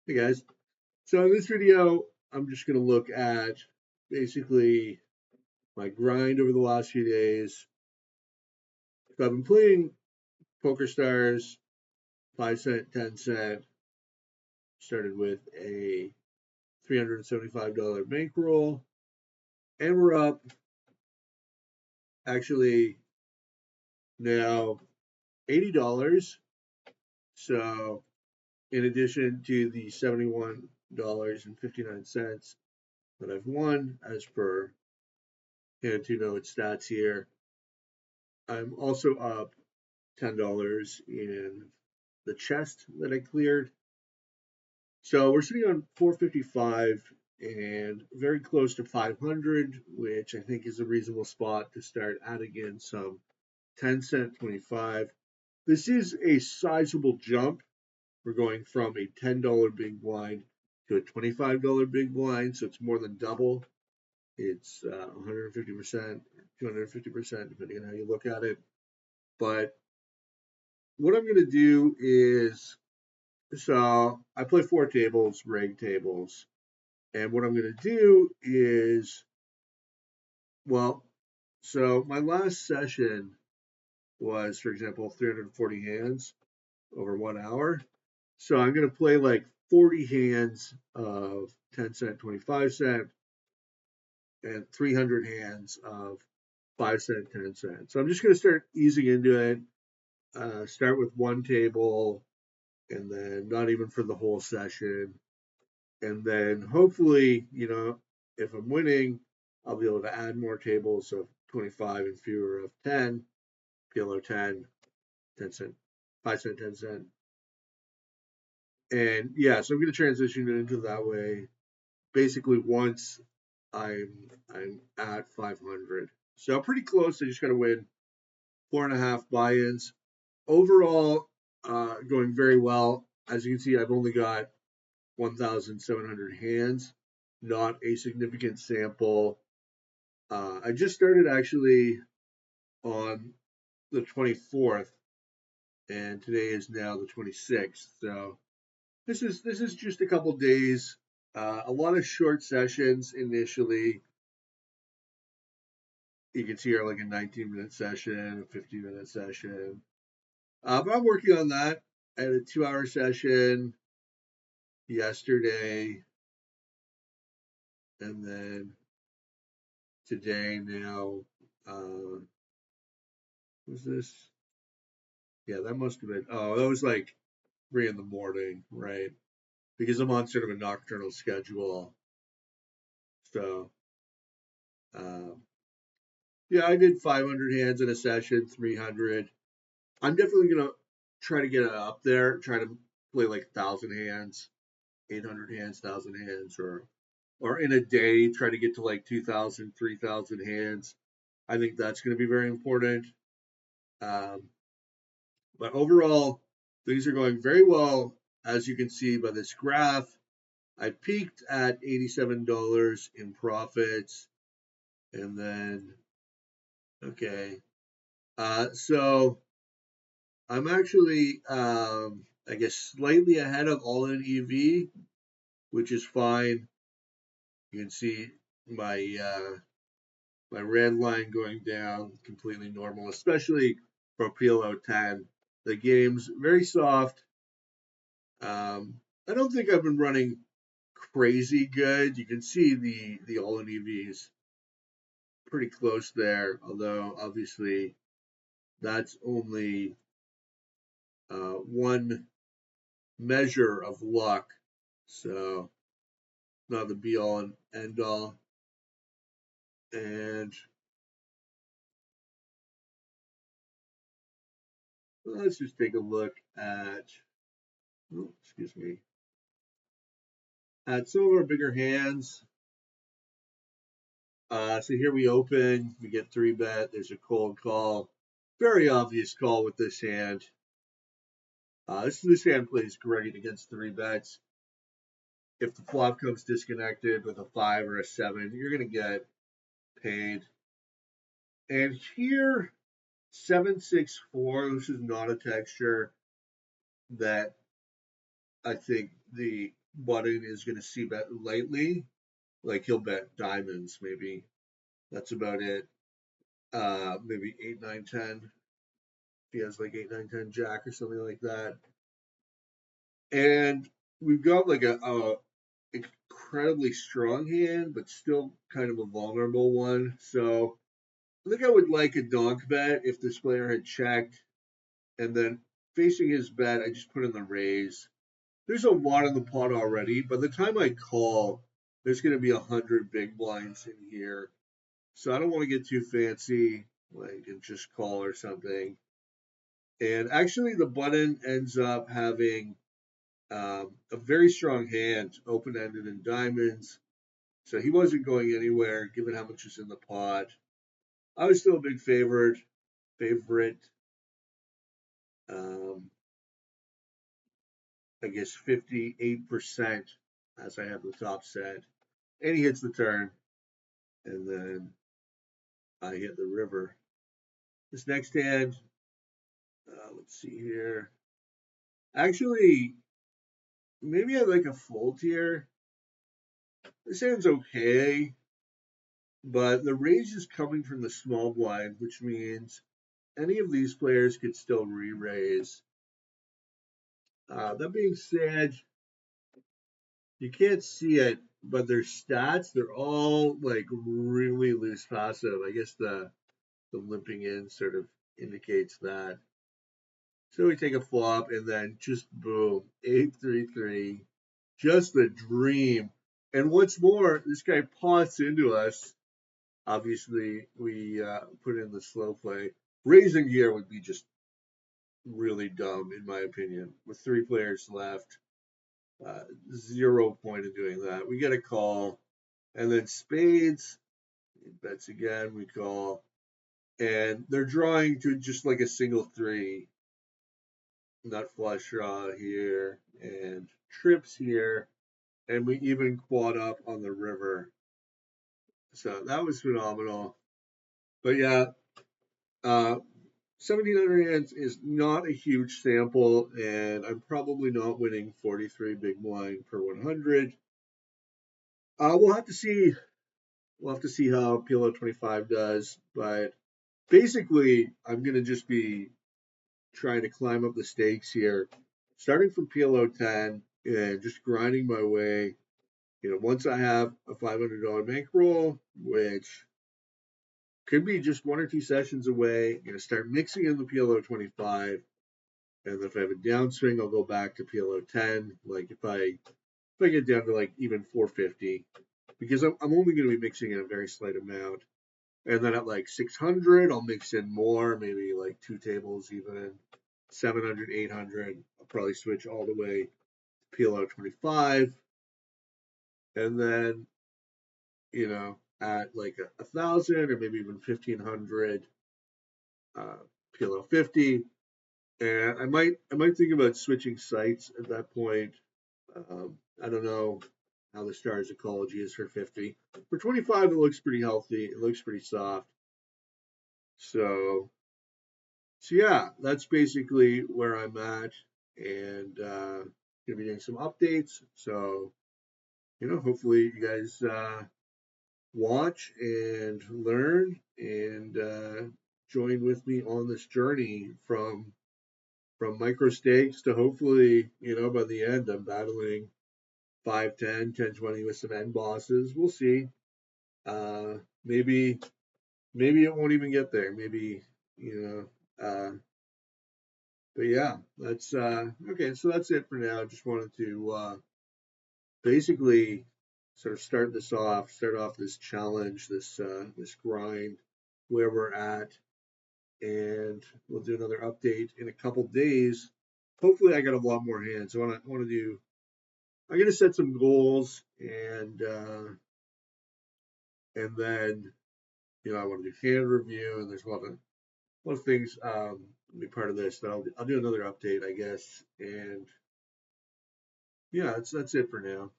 Hey guys. So in this video, I'm just going to look at basically my grind over the last few days. So I've been playing Poker Stars, 5 cent, 10 cent. Started with a $375 bankroll, and we're up actually now $80. So in addition to the $71.59 that I've won as per hand to note stats here, I'm also up $10 in the chest that I cleared. So we're sitting on 455 and very close to 500, which I think is a reasonable spot to start adding in some 10 cent 25. This is a sizable jump. We're going from a $10 big blind to a $25 big blind, so it's more than double. It's 150%, 250%, depending on how you look at it. But what I'm going to do is, so I play 4 tables, rigged tables. And what I'm going to do is, well, so my last session was, for example, 340 hands over 1 hour. So I'm going to play like 40 hands of 10 cent, 25 cent, and 300 hands of 5 cent, 10 cent. So I'm just going to start easing into it. Start with 1 table, and then not even for the whole session. And then hopefully, if I'm winning, I'll be able to add more tables of 25 and fewer of 10, PLO 10, 10 cent, 5 cent, 10 cent. And yeah, so I'm going to transition it into that way. Basically, once I'm at 500, so I'm pretty close. I just got to win 4.5 buy-ins. Overall, going very well. As you can see, I've only got 1,700 hands, not a significant sample. I just started actually on the 24th, and today is now the 26th. So this is just a couple days. A lot of short sessions initially. You can see here like a 19-minute session, a 15-minute session. But I'm working on that. I had a 2-hour session yesterday, and then today now. Was this? Yeah, that must have been. Oh, that was like 3 in the morning, right? Because I'm on sort of a nocturnal schedule. So, um, yeah, I did 500 hands in a session, 300. I'm definitely gonna try to get it up there. Try to play like 1,000 hands, 800 hands, 1,000 hands, or in a day try to get to like 2,000, 3,000 hands. I think that's going to be very important. Um, but overall, things are going very well, as you can see by this graph. I peaked at $87 in profits, and then okay, so I'm actually I guess slightly ahead of all in EV, which is fine. You can see my my red line going down, completely normal, especially for PLO 10. The game's very soft. I don't think I've been running crazy good. You can see the all in EVs pretty close there, although obviously that's only one measure of luck, so not the be all and end all. And let's just take a look at, oh, excuse me, at some of our bigger hands. So here we open, we get 3-bet. There's a cold call, very obvious call with this hand. This hand plays great against 3-bets. If the flop comes disconnected with a 5 or a 7, you're going to get paid. And here, 7-6-4, this is not a texture that I think the button is going to see bet lightly. Like he'll bet diamonds, maybe. That's about it. Maybe 8, 9, 10. If he has like 8, 9, 10 jack or something like that. And we've got like a incredibly strong hand, but still kind of a vulnerable one. So I think I would like a donk bet if this player had checked, and then facing his bet, I just put in the raise. There's a lot in the pot already. By the time I call, there's going to be 100 big blinds in here. So I don't want to get too fancy, like, and just call or something. And actually, the button ends up having a very strong hand, open ended in diamonds. So he wasn't going anywhere, given how much is in the pot. I was still a big favorite. Um, I guess 58% as I have the top set. And he hits the turn, and then I hit the river. This next hand, let's see here. Actually, maybe I like a fold here. This hand's okay, but the raise is coming from the small blind, which means any of these players could still re-raise. That being said, you can't see it, but their stats, they're all like really loose passive. I guess the limping in sort of indicates that. So we take a flop and then just boom, 8-3-3, just the dream. And what's more, this guy pots into us. Obviously, we put in the slow play. Raising here would be just really dumb, in my opinion. With 3 players left, 0 point in doing that. We get a call, and then spades, bets again, we call. And they're drawing to just like a single 3. Nut flush draw here, and trips here. And we even quad up on the river. So that was phenomenal. But yeah, 1,700 hands is not a huge sample, and I'm probably not winning 43 big blind per 100. We'll have to see. We'll have to see how PLO 25 does, but basically, I'm gonna just be trying to climb up the stakes here, starting from PLO 10 and just grinding my way. Once I have a $500 bankroll, which could be just 1 or 2 sessions away, start mixing in the PLO 25. And if I have a downswing, I'll go back to PLO 10. Like if I get down to like even 450, because I'm only going to be mixing in a very slight amount. And then at like 600, I'll mix in more, maybe like 2 tables even. 700, 800, I'll probably switch all the way to PLO 25. And then, at like 1,000 or maybe even 1,500, PLO 50. And I might think about switching sites at that point. I don't know how the stars ecology is for 50. For 25, it looks pretty healthy. It looks pretty soft. So yeah, that's basically where I'm at, and gonna be doing some updates. So hopefully you guys watch and learn and join with me on this journey from micro stakes to hopefully by the end I'm battling 5, 10, 10, 20 with some end bosses. We'll see. Uh, maybe it won't even get there. Maybe but yeah, that's okay. So that's it for now. Just wanted to basically sort of start off this challenge, this grind, where we're at, and we'll do another update in a couple days. Hopefully, I got a lot more hands. I want to do. I'm gonna set some goals, and then I want to do hand review, and there's a lot of things be part of this. But I'll do another update, I guess, and yeah, that's it for now.